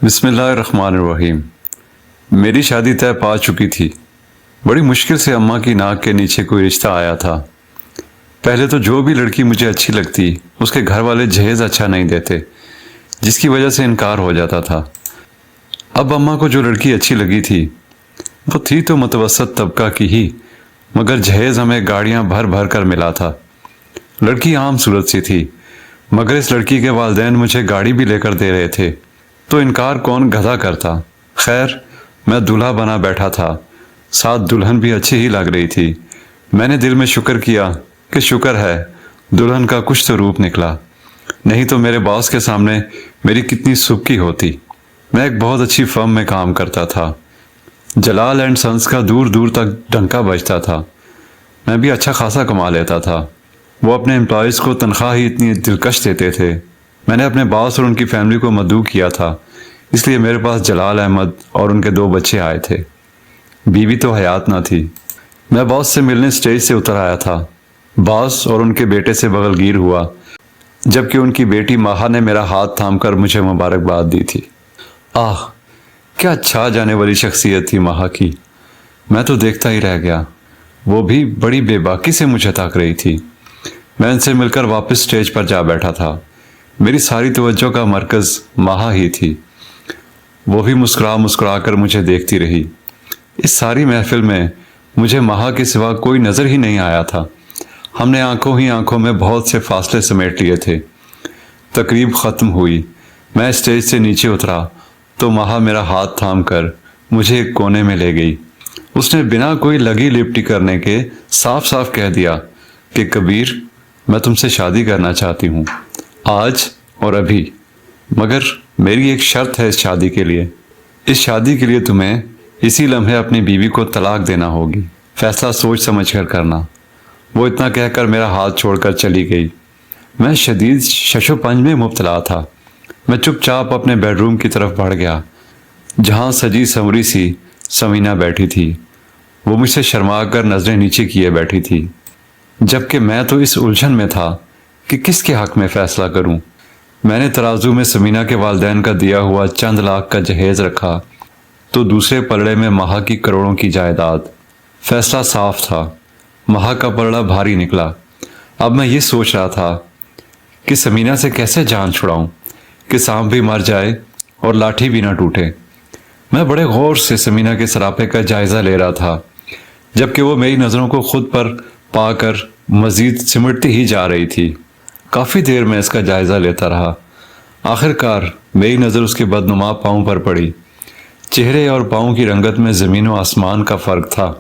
بسم اللہ الرحمن الرحیم۔ میری شادی طے پا چکی تھی۔ بڑی مشکل سے اماں کی ناک کے نیچے کوئی رشتہ آیا تھا۔ پہلے تو جو بھی لڑکی مجھے اچھی لگتی اس کے گھر والے جہیز اچھا نہیں دیتے، جس کی وجہ سے انکار ہو جاتا تھا۔ اب اماں کو جو لڑکی اچھی لگی تھی وہ تھی تو متوسط طبقہ کی ہی، مگر جہیز ہمیں گاڑیاں بھر بھر کر ملا تھا۔ لڑکی عام صورت سی تھی، مگر اس لڑکی کے والدین مجھے گاڑی بھی لے کر دے رہے تھے، تو انکار کون گدھا کرتا۔ خیر، میں دولہا بنا بیٹھا تھا، ساتھ دلہن بھی اچھی ہی لگ رہی تھی۔ میں نے دل میں شکر کیا کہ شکر ہے دلہن کا کچھ تو روپ نکلا، نہیں تو میرے باس کے سامنے میری کتنی سبکی ہوتی۔ میں ایک بہت اچھی فرم میں کام کرتا تھا، جلال اینڈ سنس کا دور دور تک ڈنکا بجتا تھا۔ میں بھی اچھا خاصا کما لیتا تھا۔ وہ اپنے امپلائیز کو تنخواہ ہی اتنی دلکش دیتے تھے۔ میں نے اپنے باس اور ان کی فیملی کو مدعو کیا تھا، اس لیے میرے پاس جلال احمد اور ان کے 2 بچے آئے تھے۔ بیوی تو حیات نہ تھی۔ میں باس سے ملنے سٹیج سے اتر آیا تھا۔ باس اور ان کے بیٹے سے بغل گیر ہوا، جبکہ ان کی بیٹی ماہا نے میرا ہاتھ تھام کر مجھے مبارکباد دی تھی۔ آہ، کیا چھا جانے والی شخصیت تھی ماہا کی۔ میں تو دیکھتا ہی رہ گیا۔ وہ بھی بڑی بے باکی سے مجھے تاک رہی تھی۔ میں ان سے مل کر واپس سٹیج پر جا بیٹھا تھا۔ میری ساری توجہ کا مرکز ماہا ہی تھی۔ وہ بھی مسکرا مسکرا کر مجھے دیکھتی رہی۔ اس ساری محفل میں مجھے ماہا کے سوا کوئی نظر ہی نہیں آیا تھا۔ ہم نے آنکھوں ہی آنکھوں میں بہت سے فاصلے سمیٹ لیے تھے۔ تقریب ختم ہوئی، میں اسٹیج سے نیچے اترا تو ماہا میرا ہاتھ تھام کر مجھے ایک کونے میں لے گئی۔ اس نے بنا کوئی لگی لپٹی کرنے کے صاف صاف کہہ دیا کہ کبیر، میں تم سے شادی کرنا چاہتی ہوں، آج اور ابھی، مگر میری ایک شرط ہے اس شادی کے لیے۔ اس شادی کے لیے تمہیں اسی لمحے اپنی بیوی کو طلاق دینا ہوگی۔ فیصلہ سوچ سمجھ کر کرنا۔ وہ اتنا کہہ کر میرا ہاتھ چھوڑ کر چلی گئی۔ میں شدید شش و پنج میں مبتلا تھا۔ میں چپ چاپ اپنے بیڈ روم کی طرف بڑھ گیا، جہاں سجی سنوری سی سمینہ بیٹھی تھی۔ وہ مجھ سے شرما کر نظریں نیچے کیے بیٹھی تھی، جبکہ میں تو اس الجھن میں تھا کہ کس کے حق میں فیصلہ کروں۔ میں نے ترازو میں سمینہ کے والدین کا دیا ہوا چند لاکھ کا جہیز رکھا تو دوسرے پلڑے میں ماہا کی کروڑوں کی جائیداد۔ فیصلہ صاف تھا، ماہا کا پلڑا بھاری نکلا۔ اب میں یہ سوچ رہا تھا کہ سمینہ سے کیسے جان چھڑاؤں کہ سانپ بھی مر جائے اور لاٹھی بھی نہ ٹوٹے۔ میں بڑے غور سے سمینہ کے سراپے کا جائزہ لے رہا تھا، جبکہ وہ میری نظروں کو خود پر پا کر مزید سمٹتی ہی جا رہی تھی۔ کافی دیر میں اس کا جائزہ لیتا رہا۔ آخر کار میری نظر اس کے بدنما پاؤں پر پڑی۔ چہرے اور پاؤں کی رنگت میں زمین و آسمان کا فرق تھا۔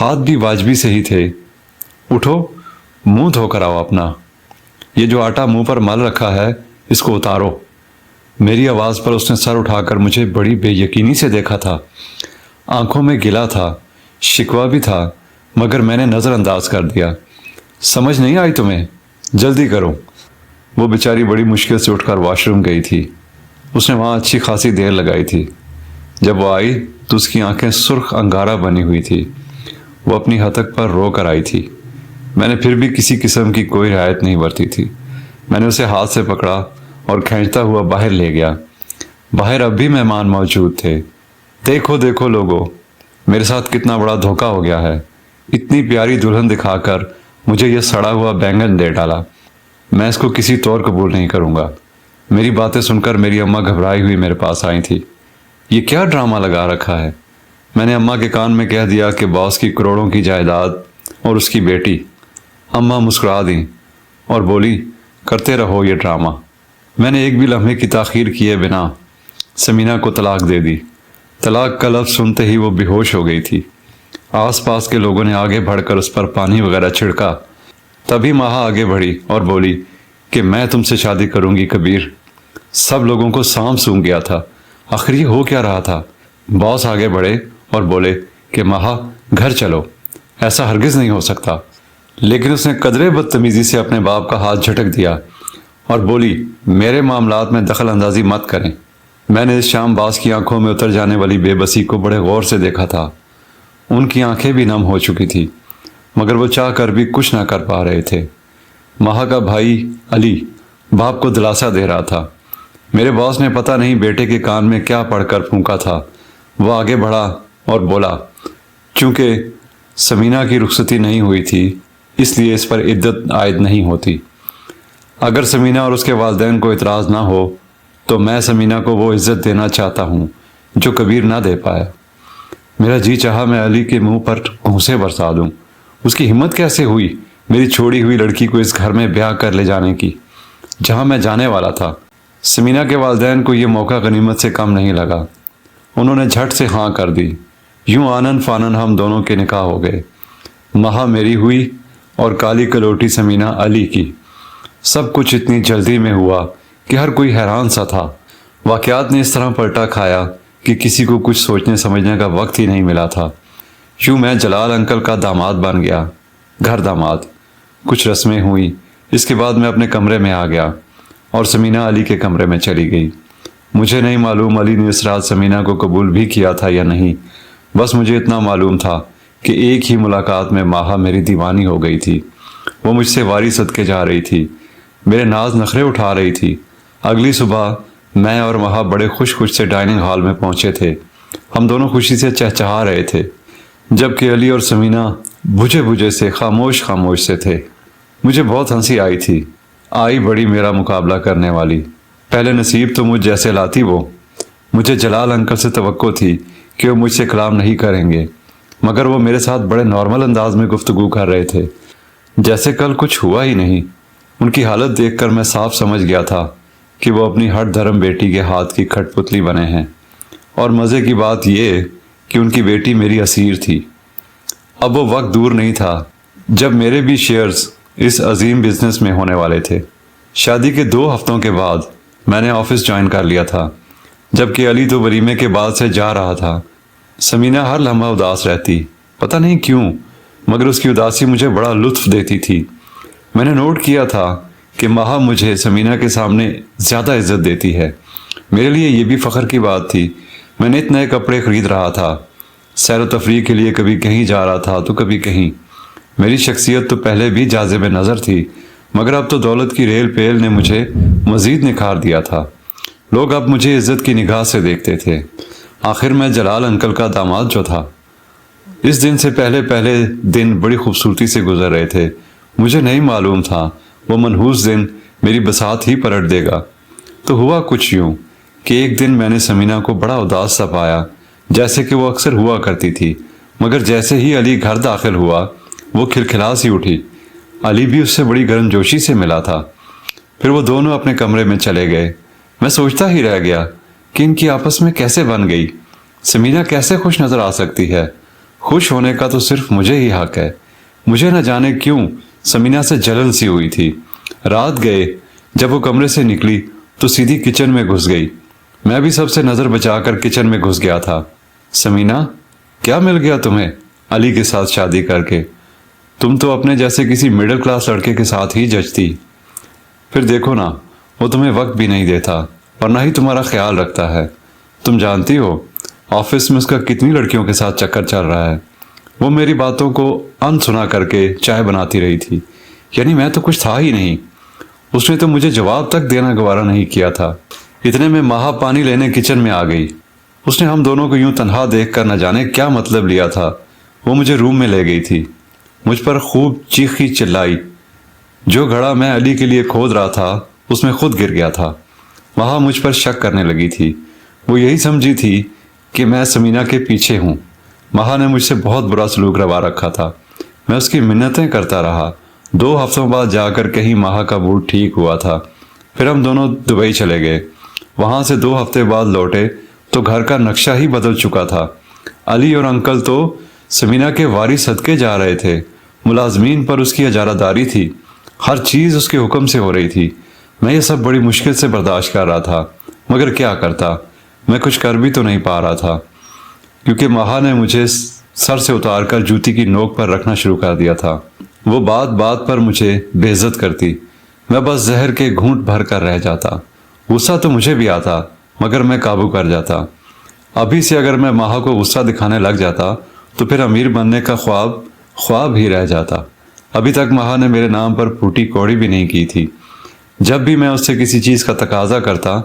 ہاتھ بھی واجبی سے ہی تھے۔ اٹھو، منہ دھو کر آؤ اپنا۔ یہ جو آٹا منہ پر مل رکھا ہے اس کو اتارو۔ میری آواز پر اس نے سر اٹھا کر مجھے بڑی بے یقینی سے دیکھا تھا۔ آنکھوں میں گلا تھا، شکوہ بھی تھا، مگر میں نے نظر انداز کر دیا۔ سمجھ نہیں آئی تمہیں؟ جلدی کرو۔ وہ بیچاری بڑی مشکل سے اٹھ کر واش روم گئی تھی۔ اس نے وہاں اچھی خاصی دیر لگائی تھی۔ جب وہ آئی تو اس کی آنکھیں سرخ انگارہ بنی ہوئی تھی۔ وہ اپنی ہتک پر رو کر آئی تھی۔ میں نے پھر بھی کسی قسم کی کوئی رعایت نہیں برتی تھی۔ میں نے اسے ہاتھ سے پکڑا اور کھینچتا ہوا باہر لے گیا۔ باہر اب بھی مہمان موجود تھے۔ دیکھو دیکھو لوگو، میرے ساتھ کتنا بڑا دھوکہ ہو گیا ہے۔ اتنی پیاری دلہن دکھا کر مجھے یہ سڑا ہوا بینگن دے ڈالا۔ میں اس کو کسی طور قبول نہیں کروں گا۔ میری باتیں سن کر میری اماں گھبرائی ہوئی میرے پاس آئی تھی۔ یہ کیا ڈرامہ لگا رکھا ہے؟ میں نے اماں کے کان میں کہہ دیا کہ باس کی کروڑوں کی جائیداد اور اس کی بیٹی۔ اماں مسکرا دیں اور بولی، کرتے رہو یہ ڈرامہ۔ میں نے ایک بھی لمحے کی تاخیر کیے بنا سمینہ کو طلاق دے دی۔ طلاق کا لفظ سنتے ہی وہ بے ہوش ہو گئی تھی۔ آس پاس کے لوگوں نے آگے بڑھ کر اس پر پانی وغیرہ چھڑکا۔ تبھی ماہا آگے بڑھی اور بولی کہ میں تم سے شادی کروں گی کبیر۔ سب لوگوں کو سانپ سونگھ گیا تھا۔ آخر یہ ہو کیا رہا تھا؟ باس آگے بڑھے اور بولے کہ ماہا گھر چلو، ایسا ہرگز نہیں ہو سکتا۔ لیکن اس نے قدرے بدتمیزی سے اپنے باپ کا ہاتھ جھٹک دیا اور بولی، میرے معاملات میں دخل اندازی مت کریں۔ میں نے اس شام باس کی آنکھوں میں اتر جانے والی بے بسی کو بڑے غور سے دیکھا تھا۔ ان کی آنکھیں بھی نم ہو چکی تھی، مگر وہ چاہ کر بھی کچھ نہ کر پا رہے تھے۔ ماہا کا بھائی علی باپ کو دلاسا دے رہا تھا۔ میرے باس نے پتہ نہیں بیٹے کے کان میں کیا پڑھ کر پھونکا تھا۔ وہ آگے بڑھا اور بولا، چونکہ سمینہ کی رخصتی نہیں ہوئی تھی اس لیے اس پر عدت عائد نہیں ہوتی۔ اگر سمینہ اور اس کے والدین کو اعتراض نہ ہو تو میں سمینہ کو وہ عزت دینا چاہتا ہوں جو کبیر نہ دے پایا۔ میرا جی چاہا میں علی کے منہ پر گھونسے برسا دوں۔ اس کی ہمت کیسے ہوئی میری چھوڑی ہوئی لڑکی کو اس گھر میں بیاہ کر لے جانے کی جہاں میں جانے والا تھا۔ سمینہ کے والدین کو یہ موقع غنیمت سے کم نہیں لگا۔ انہوں نے جھٹ سے ہاں کر دی۔ یوں آنن فانن ہم دونوں کے نکاح ہو گئے۔ مہا میری ہوئی اور کالی کلوٹی سمینہ علی کی۔ سب کچھ اتنی جلدی میں ہوا کہ ہر کوئی حیران سا تھا۔ واقعات نے اس طرح پلٹا کھایا کہ کسی کو کچھ سوچنے سمجھنے کا وقت ہی نہیں ملا تھا۔ یوں میں جلال انکل کا داماد بن گیا، گھر داماد۔ کچھ رسمیں ہوئیں، اس کے بعد میں اپنے کمرے میں آ گیا اور سمینہ علی کے کمرے میں چلی گئی۔ مجھے نہیں معلوم علی نے اس رات سمینہ کو قبول بھی کیا تھا یا نہیں، بس مجھے اتنا معلوم تھا کہ ایک ہی ملاقات میں ماہا میری دیوانی ہو گئی تھی۔ وہ مجھ سے واری صدقے جا رہی تھی، میرے ناز نخرے اٹھا رہی تھی۔ اگلی صبح میں اور ماہا بڑے خوش سے ڈائننگ ہال میں پہنچے تھے۔ ہم دونوں خوشی سے چہچہا رہے تھے، جبکہ علی اور سمینہ بجھے سے خاموش سے تھے۔ مجھے بہت ہنسی آئی تھی، آئی بڑی میرا مقابلہ کرنے والی۔ پہلے نصیب تو مجھ جیسے لاتی وہ۔ مجھے جلال انکل سے توقع تھی کہ وہ مجھ سے کلام نہیں کریں گے، مگر وہ میرے ساتھ بڑے نارمل انداز میں گفتگو کر رہے تھے، جیسے کل کچھ ہوا ہی نہیں۔ ان کی حالت دیکھ کر میں صاف سمجھ گیا تھا کہ وہ اپنی ہر دھرم بیٹی کے ہاتھ کی کھٹ پتلی بنے ہیں، اور مزے کی بات یہ کہ ان کی بیٹی میری اسیر تھی۔ اب وہ وقت دور نہیں تھا جب میرے بھی شیئرز اس عظیم بزنس میں ہونے والے تھے۔ شادی کے 2 ہفتوں کے بعد میں نے آفس جوائن کر لیا تھا، جبکہ علی تو ولیمے کے بعد سے جا رہا تھا۔ سمینہ ہر لمحہ اداس رہتی، پتہ نہیں کیوں، مگر اس کی اداسی مجھے بڑا لطف دیتی تھی۔ میں نے نوٹ کیا تھا کہ ماہا مجھے سمینہ کے سامنے زیادہ عزت دیتی ہے۔ میرے لیے یہ بھی فخر کی بات تھی۔ میں نت نئے کپڑے خرید رہا تھا، سیر و تفریح کے لیے کبھی کہیں جا رہا تھا تو کبھی کہیں۔ میری شخصیت تو پہلے بھی جاذب نظر تھی، مگر اب تو دولت کی ریل پیل نے مجھے مزید نکھار دیا تھا۔ لوگ اب مجھے عزت کی نگاہ سے دیکھتے تھے۔ آخر میں جلال انکل کا داماد جو تھا۔ اس دن سے پہلے دن بڑی خوبصورتی سے گزر رہے تھے۔ مجھے نہیں معلوم تھا وہ منحوس دن میری بساط ہی پلٹ دے گا۔ تو ہوا کچھ یوں کہ ایک دن میں نے سمینہ کو بڑا اداس سا پایا، جیسے کہ وہ اکثر ہوا کرتی تھی، مگر جیسے ہی علی گھر داخل ہوا وہ کھلکھلا سی اٹھی۔ علی بھی اس سے بڑی گرم جوشی سے ملا تھا۔ پھر وہ دونوں اپنے کمرے میں چلے گئے۔ میں سوچتا ہی رہ گیا کہ ان کی آپس میں کیسے بن گئی۔ سمینہ کیسے خوش نظر آ سکتی ہے؟ خوش ہونے کا تو صرف مجھے ہی حق ہے۔ مجھے نہ جانے کیوں سمینہ سے جلن سی ہوئی تھی۔ رات گئے جب وہ کمرے سے نکلی تو سیدھی کچن میں گھس گئی۔ میں بھی سب سے نظر بچا کر کچن میں گھس گیا تھا۔ سمینہ، کیا مل گیا تمہیں علی کے ساتھ شادی کر کے؟ تم تو اپنے جیسے کسی مڈل کلاس لڑکے کے ساتھ ہی جچتی۔ پھر دیکھو نا، وہ تمہیں وقت بھی نہیں دیتا اور نہ ہی تمہارا خیال رکھتا ہے۔ تم جانتی ہو آفس میں اس کا کتنی لڑکیوں کے ساتھ چکر چل رہا ہے۔ وہ میری باتوں کو سنا کر کے چائے بناتی رہی تھی، یعنی میں تو کچھ تھا ہی نہیں۔ اس نے تو مجھے جواب تک دینا گوارا نہیں کیا تھا۔ اتنے میں ماہا پانی لینے کچن میں آ گئی۔ اس نے ہم دونوں کو یوں تنہا دیکھ کر نہ جانے کیا مطلب لیا تھا۔ وہ مجھے روم میں لے گئی تھی، مجھ پر خوب چیخی چلائی۔ جو گھڑا میں علی کے لیے کھود رہا تھا اس میں خود گر گیا تھا۔ ماہا مجھ پر شک کرنے لگی تھی۔ وہ یہی سمجھی تھی کہ میں سمینہ کے پیچھے ہوں۔ ماہا نے مجھ سے بہت برا سلوک روا رکھا تھا۔ میں اس کی منتیں کرتا رہا۔ 2 ہفتوں بعد جا کر کہیں ماہا کا موڈ ٹھیک ہوا تھا۔ پھر ہم دونوں دبئی چلے گئے۔ وہاں سے 2 ہفتے بعد لوٹے تو گھر کا نقشہ ہی بدل چکا تھا۔ علی اور انکل تو سمینہ کے واری صدقے جا رہے تھے۔ ملازمین پر اس کی اجارہ داری تھی، ہر چیز اس کے حکم سے ہو رہی تھی۔ میں یہ سب بڑی مشکل سے برداشت کر رہا تھا، مگر کیا کرتا، میں کچھ کر بھی تو نہیں پا رہا تھا، کیونکہ ماہا نے مجھے سر سے اتار کر جوتی کی نوک پر رکھنا شروع کر دیا تھا۔ وہ بات بات پر مجھے بے عزت کرتی، میں بس زہر کے گھونٹ بھر کر رہ جاتا۔ غصہ تو مجھے بھی آتا، مگر میں قابو کر جاتا۔ ابھی سے اگر میں ماہا کو غصہ دکھانے لگ جاتا تو پھر امیر بننے کا خواب ہی رہ جاتا۔ ابھی تک ماہا نے میرے نام پر پھوٹی کوڑی بھی نہیں کی تھی۔ جب بھی میں اس سے کسی چیز کا تقاضا کرتا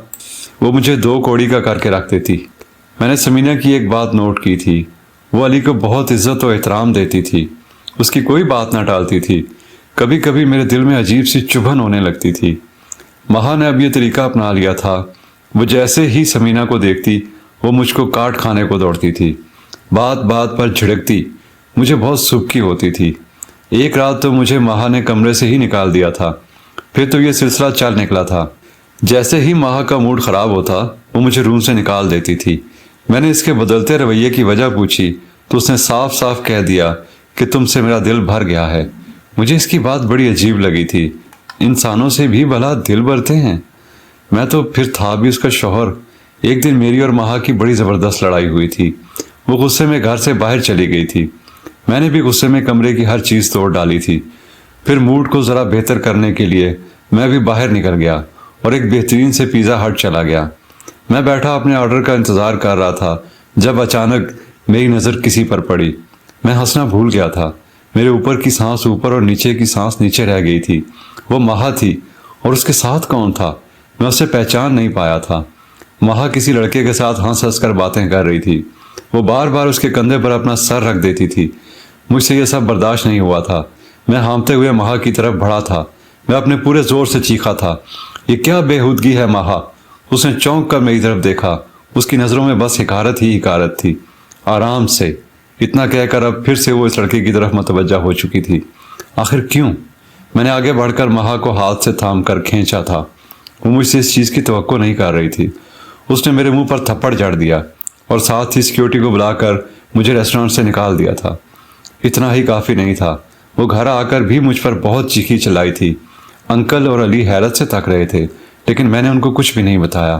وہ مجھے 2 کوڑی کا کر کے رکھتی تھی۔ میں نے سمینہ کی ایک بات نوٹ کی تھی، وہ علی کو بہت عزت و احترام دیتی تھی، اس کی کوئی بات نہ ٹالتی تھی۔ کبھی کبھی میرے دل میں عجیب سی چبھن ہونے لگتی تھی۔ مہا نے اب یہ طریقہ اپنا لیا تھا، وہ جیسے ہی سمینہ کو دیکھتی وہ مجھ کو کاٹ کھانے کو دوڑتی تھی، بات بات پر جھڑکتی، مجھے بہت سبکی ہوتی تھی۔ ایک رات تو مجھے مہا نے کمرے سے ہی نکال دیا تھا، پھر تو یہ سلسلہ چل نکلا تھا۔ جیسے ہی مہا کا موڈ خراب ہوتا وہ مجھے روم سے نکال دیتی تھی۔ میں نے اس کے بدلتے رویے کی وجہ پوچھی تو اس نے صاف صاف کہہ دیا کہ تم سے میرا دل بھر گیا ہے۔ مجھے اس کی بات بڑی عجیب لگی تھی، انسانوں سے بھی بھلا دل بھرتے ہیں؟ میں تو پھر تھا بھی اس کا شوہر۔ ایک دن میری اور مہا کی بڑی زبردست لڑائی ہوئی تھی، وہ غصے میں گھر سے باہر چلی گئی تھی، میں نے بھی غصے میں کمرے کی ہر چیز توڑ ڈالی تھی۔ پھر موڈ کو ذرا بہتر کرنے کے لیے میں بھی باہر نکل گیا اور ایک بہترین سے پیزا ہٹ چلا گیا۔ میں بیٹھا اپنے آرڈر کا انتظار کر رہا تھا جب اچانک میری نظر کسی پر پڑی۔ میں ہنسنا بھول گیا تھا، میرے اوپر کی سانس اوپر اور نیچے کی سانس نیچے رہ گئی تھی۔ وہ مہا تھی، اور اس کے ساتھ کون تھا؟ میں اسے پہچان نہیں پایا تھا۔ مہا کسی لڑکے کے ساتھ ہنس ہنس کر باتیں کر رہی تھی، وہ بار بار اس کے کندھے پر اپنا سر رکھ دیتی تھی۔ مجھ سے یہ سب برداشت نہیں ہوا تھا، میں ہانپتے ہوئے مہا کی طرف بڑھا تھا، میں اپنے پورے زور سے چیخا تھا، یہ کیا بےہودگی ہے مہا؟ اس نے چونک کر میری طرف دیکھا، اس کی نظروں میں بس حقارت ہی حقارت تھی۔ آرام سے، اتنا کہہ کر اب پھر سے وہ اس لڑکے کی طرف متوجہ ہو چکی تھی۔ آخر کیوں؟ میں نے آگے بڑھ کر مہا کو ہاتھ سے تھام کر کھینچا تھا، وہ مجھ سے اس چیز کی توقع نہیں کر رہی تھی۔ اس نے میرے منہ پر تھپڑ جڑ دیا اور ساتھ ہی سیکیورٹی کو بلا کر مجھے ریسٹورانٹ سے نکال دیا تھا۔ اتنا ہی کافی نہیں تھا، وہ گھر آ کر بھی مجھ پر بہت چیخی چلائی تھی۔ انکل اور علی حیرت سے تک رہے تھے، لیکن میں نے ان کو کچھ بھی نہیں بتایا،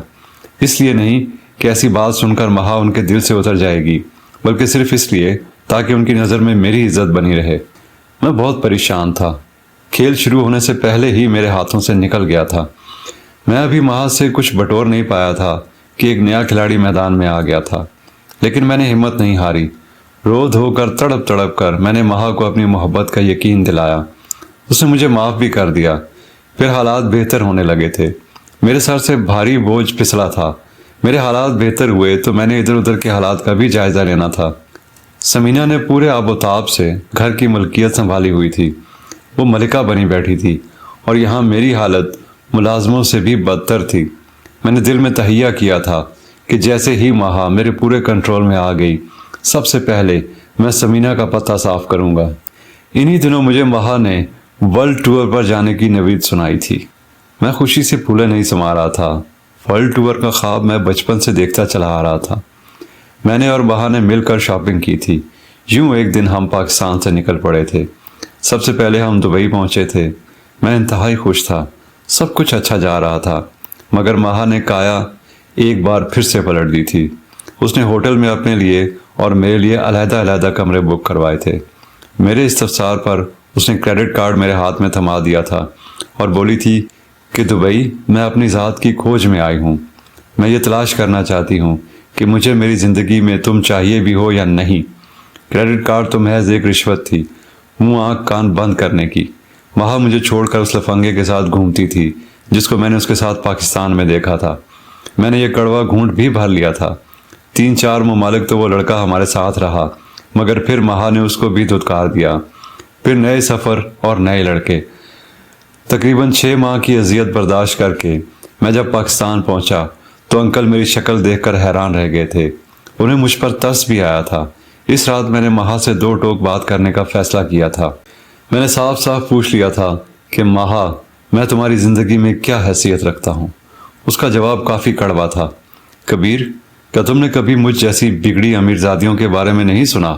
اس لیے نہیں کہ ایسی بات سن کر مہا ان کے دل سے اتر جائے گی، بلکہ صرف اس لیے تاکہ ان کی نظر میں میری عزت بنی رہے۔ میں بہت پریشان تھا، کھیل شروع ہونے سے پہلے ہی میرے ہاتھوں سے نکل گیا تھا۔ میں ابھی مہا سے کچھ بٹور نہیں پایا تھا کہ ایک نیا کھلاڑی میدان میں آ گیا تھا، لیکن میں نے ہمت نہیں ہاری۔ رو دھو کر تڑپ تڑپ کر میں نے مہا کو اپنی محبت کا یقین دلایا، اس نے مجھے معاف بھی کر دیا۔ پھر حالات بہتر ہونے لگے تھے، میرے سر سے بھاری بوجھ پھسلا تھا۔ میرے حالات بہتر ہوئے تو میں نے ادھر ادھر کے حالات کا بھی جائزہ لینا تھا۔ سمینہ نے پورے آب و تاب سے گھر کی ملکیت سنبھالی ہوئی تھی، وہ ملکہ بنی بیٹھی تھی، اور یہاں میری حالت ملازموں سے بھی بدتر تھی۔ میں نے دل میں تہیہ کیا تھا کہ جیسے ہی مہا میرے پورے کنٹرول میں آ گئی، سب سے پہلے میں سمینہ کا پتہ صاف کروں گا۔ انہی دنوں مجھے مہا نے ورلڈ ٹور پر جانے کی نوید سنائی تھی۔ میں خوشی سے پھولے نہیں سما رہا تھا، ورلڈ ٹور کا خواب میں بچپن سے دیکھتا چلا آ رہا تھا۔ میں نے اور مہا نے مل کر شاپنگ کی تھی۔ یوں ایک دن ہم پاکستان سے نکل پڑے تھے۔ سب سے پہلے ہم دبئی پہنچے تھے۔ میں انتہائی خوش تھا، سب کچھ اچھا جا رہا تھا، مگر مہا نے کایا ایک بار پھر سے پلٹ دی تھی۔ اس نے ہوٹل میں اپنے لیے اور میرے لیے علیحدہ علیحدہ کمرے بک کروائے تھے۔ میرے استفسار پر اس نے کریڈٹ کارڈ میرے ہاتھ میں تھما دیا تھا اور بولی تھی کہ دبئی میں اپنی ذات کی کھوج میں آئی ہوں، میں یہ تلاش کرنا چاہتی ہوں کہ مجھے میری زندگی میں تم چاہیے بھی ہو یا نہیں۔ کریڈٹ کارڈ تو محض ایک رشوت تھی، منہ آنکھ کان بند کرنے کی۔ مہا مجھے چھوڑ کر اس لفنگے کے ساتھ گھومتی تھی جس کو میں نے اس کے ساتھ پاکستان میں دیکھا تھا۔ میں نے یہ کڑوا گھونٹ بھی بھر لیا تھا۔ 3-4 ممالک تو وہ لڑکا ہمارے ساتھ رہا، مگر پھر مہا نے اس کو بھی دھتکار دیا۔ پھر نئے سفر اور نئے لڑکے۔ تقریباً 6 ماہ کی اذیت برداشت کر کے میں جب پاکستان پہنچا تو انکل میری شکل دیکھ کر حیران رہ گئے تھے، انہیں مجھ پر ترس بھی آیا تھا۔ اس رات میں نے مہا سے 2 ٹوک بات کرنے کا فیصلہ کیا تھا۔ میں نے صاف صاف پوچھ لیا تھا کہ مہا، میں تمہاری زندگی میں کیا حیثیت رکھتا ہوں؟ اس کا جواب کافی کڑوا تھا۔ کبیر، کیا تم نے کبھی مجھ جیسی بگڑی امیرزادیوں کے بارے میں نہیں سنا؟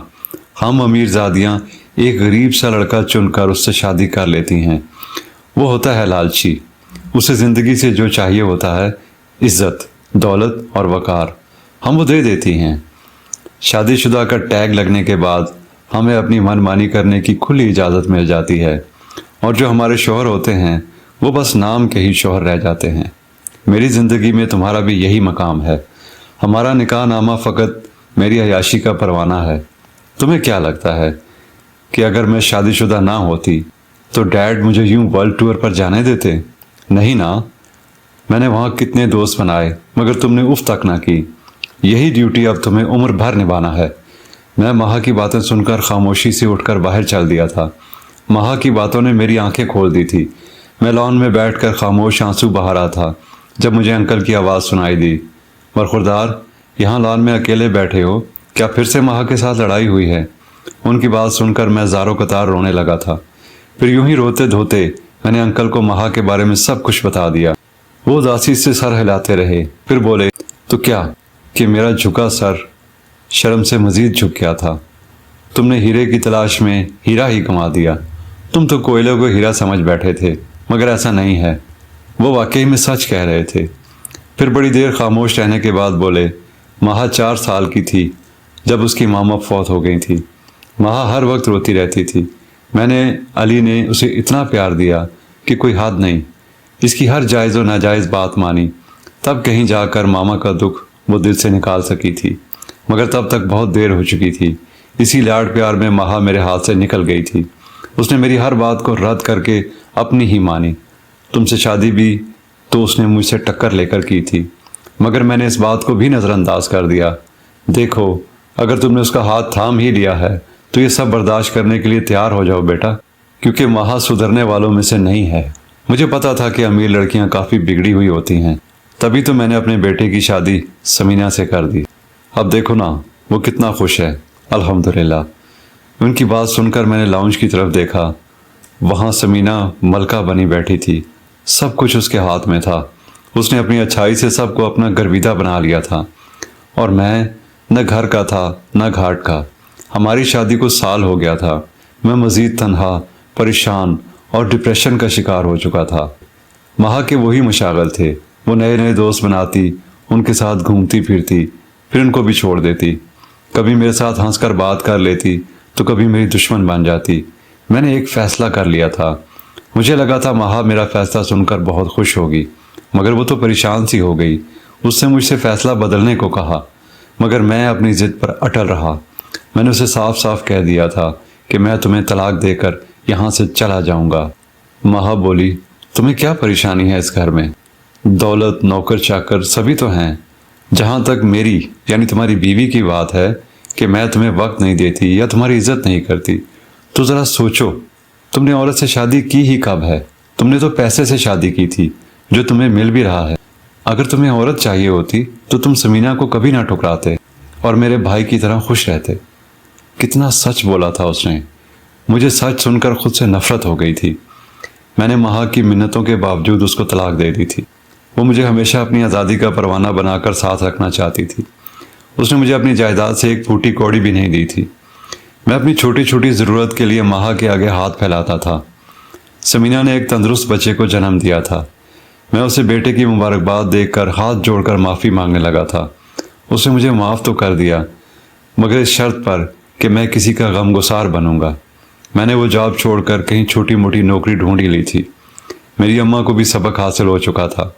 ہم امیرزادیاں ایک غریب سا لڑکا چن کر اس سے شادی کر لیتی ہیں۔ وہ ہوتا ہے لالچی، اسے زندگی سے جو چاہیے ہوتا ہے، عزت، دولت اور وقار، ہم وہ دے دیتی ہیں۔ شادی شدہ کا ٹیگ لگنے کے بعد ہمیں اپنی من مانی کرنے کی کھلی اجازت مل جاتی ہے، اور جو ہمارے شوہر ہوتے ہیں وہ بس نام کے ہی شوہر رہ جاتے ہیں۔ میری زندگی میں تمہارا بھی یہی مقام ہے۔ ہمارا نکاح نامہ فقط میری عیاشی کا پروانہ ہے۔ تمہیں کیا لگتا ہے کہ اگر میں شادی شدہ نہ ہوتی تو ڈیڈ مجھے یوں ورلڈ ٹور پر جانے دیتے؟ نہیں نا۔ میں نے وہاں کتنے دوست بنائے مگر تم نے اف تک نہ کی۔ یہی ڈیوٹی اب تمہیں عمر بھر نبھانا ہے۔ میں مہا کی باتیں سن کر خاموشی سے اٹھ کر باہر چل دیا تھا۔ مہا کی باتوں نے میری آنکھیں کھول دی تھی۔ میں لان میں بیٹھ کر خاموش آنسو بہا رہا تھا جب مجھے انکل کی آواز سنائی دی، برخوردار، یہاں لان میں اکیلے بیٹھے ہو؟ کیا پھر سے مہا کے ساتھ لڑائی ہوئی ہے؟ ان کی بات سن کر میں زاروں قطار رونے لگا تھا۔ پھر یوں ہی روتے دھوتے میں نے انکل کو مہا کے بارے میں سب کچھ بتا دیا۔ وہ اداسی سے سر ہلاتے رہے، پھر بولے، تو کیا کہ میرا جھکا سر شرم سے مزید جھک گیا تھا۔ تم نے ہیرے کی تلاش میں ہیرا ہی گنوا دیا۔ تم تو کوئلے کو ہیرا سمجھ بیٹھے تھے مگر ایسا نہیں ہے۔ وہ واقعی میں سچ کہہ رہے تھے۔ پھر بڑی دیر خاموش رہنے کے بعد بولے، مہا 4 سال کی تھی جب اس کی ماما فوت ہو گئی تھی۔ مہا ہر وقت روتی رہتی تھی۔ میں نے علی نے اسے اتنا پیار دیا کہ کوئی حد نہیں۔ اس کی ہر جائز و ناجائز بات مانی، تب کہیں جا کر ماما کا دکھ وہ دل سے نکال سکی تھی، مگر تب تک بہت دیر ہو چکی تھی۔ اسی لاڈ پیار میں مہا میرے ہاتھ سے نکل گئی تھی۔ اس نے میری ہر بات کو رد کر کے اپنی ہی مانی۔ تم سے شادی بھی تو اس نے مجھ سے ٹکر لے کر کی تھی، مگر میں نے اس بات کو بھی نظر انداز کر دیا۔ دیکھو، اگر تم نے اس کا ہاتھ تھام ہی لیا ہے تو یہ سب برداشت کرنے کے لیے تیار ہو جاؤ بیٹا، کیونکہ مہا سدھرنے والوں میں سے نہیں ہے۔ مجھے پتا تھا کہ امیر لڑکیاں کافی بگڑی ہوئی ہوتی ہیں، تبھی تو میں نے اپنے بیٹے کی شادی سمینہ سے کر دی۔ اب دیکھو نا، وہ کتنا خوش ہے، الحمدللہ۔ ان کی بات سن کر میں نے لاؤنج کی طرف دیکھا۔ وہاں سمینہ ملکہ بنی بیٹھی تھی، سب کچھ اس کے ہاتھ میں تھا۔ اس نے اپنی اچھائی سے سب کو اپنا گرویدہ بنا لیا تھا، اور میں نہ گھر کا تھا نہ گھاٹ کا۔ ہماری شادی کو سال ہو گیا تھا۔ میں مزید تنہا، پریشان اور ڈپریشن کا شکار ہو چکا تھا۔ مہا کے وہی مشاغل تھے۔ وہ نئے نئے دوست بناتی، ان کے ساتھ گھومتی پھرتی، پھر ان کو بھی چھوڑ دیتی۔ کبھی میرے ساتھ ہنس کر بات کر لیتی تو کبھی میری دشمن بن جاتی۔ میں نے ایک فیصلہ کر لیا تھا۔ مجھے لگا تھا مہا میرا فیصلہ سن کر بہت خوش ہوگی، مگر وہ تو پریشان سی ہو گئی۔ اس نے مجھ سے فیصلہ بدلنے کو کہا، مگر میں اپنی ضد پر اٹل رہا۔ میں نے اسے صاف صاف کہہ دیا تھا کہ میں تمہیں طلاق دے کر یہاں سے چلا جاؤں گا۔ مہا بولی، تمہیں کیا پریشانی ہے اس گھر میں؟ دولت، نوکر چاکر سبھی تو ہیں۔ جہاں تک میری یعنی تمہاری بیوی کی بات ہے کہ میں تمہیں وقت نہیں دیتی یا تمہاری عزت نہیں کرتی، تو ذرا سوچو، تم نے عورت سے شادی کی ہی کب ہے؟ تم نے تو پیسے سے شادی کی تھی جو تمہیں مل بھی رہا ہے۔ اگر تمہیں عورت چاہیے ہوتی تو تم سمینہ کو کبھی نہ ٹھکراتے اور میرے بھائی کی طرح خوش رہتے۔ کتنا سچ بولا تھا اس نے۔ مجھے سچ سن کر خود سے نفرت ہو گئی تھی۔ میں نے مہا کی منتوں کے باوجود اس کو طلاق دے دی تھی۔ وہ مجھے ہمیشہ اپنی آزادی کا پروانہ بنا کر ساتھ رکھنا چاہتی تھی۔ اس نے مجھے اپنی جائیداد سے ایک پھوٹی کوڑی بھی نہیں دی تھی۔ میں اپنی چھوٹی چھوٹی ضرورت کے لیے مہا کے آگے ہاتھ پھیلاتا تھا۔ سمینہ نے ایک تندرست بچے کو جنم دیا تھا۔ میں اسے بیٹے کی مبارکباد دیکھ کر ہاتھ جوڑ کر معافی مانگنے لگا تھا۔ اس نے مجھے معاف تو کر دیا، مگر اس شرط پر کہ میں کسی کا غمگسار بنوں گا۔ میں نے وہ جاب چھوڑ کر کہیں چھوٹی موٹی نوکری ڈھونڈ ہی لی تھی۔ میری اماں کو بھی سبق حاصل ہو چکا تھا۔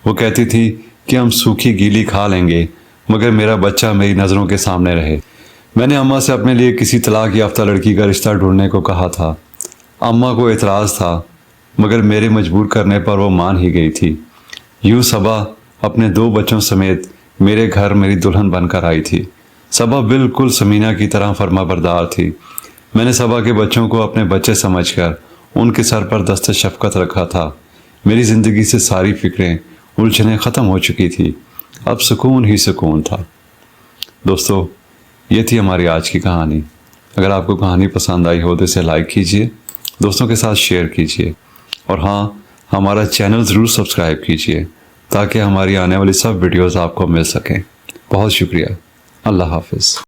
وہ کہتی تھی کہ ہم سوکھی گیلی کھا لیں گے مگر میرا بچہ میری نظروں کے سامنے رہے۔ میں نے اماں سے اپنے لیے کسی طلاق یافتہ لڑکی کا رشتہ ڈھونڈنے کو کہا تھا۔ اماں کو اعتراض تھا، مگر میرے مجبور کرنے پر وہ مان ہی گئی تھی۔ یوں صبا اپنے 2 بچوں سمیت میرے گھر میری دلہن بن کر آئی تھی۔ صبا بالکل سمینہ کی طرح فرما بردار تھی۔ میں نے صبا کے بچوں کو اپنے بچے سمجھ کر ان کے سر پر دست شفقت رکھا تھا۔ میری زندگی سے ساری فکریں، الجھنیں ختم ہو چکی تھی۔ اب سکون ہی سکون تھا۔ دوستو، یہ تھی ہماری آج کی کہانی۔ اگر آپ کو کہانی پسند آئی ہو تو اسے لائک کیجئے، دوستوں کے ساتھ شیئر کیجئے، اور ہاں، ہمارا چینل ضرور سبسکرائب کیجئے تاکہ ہماری آنے والی سب ویڈیوز آپ کو مل سکیں۔ بہت شکریہ۔ اللہ حافظ۔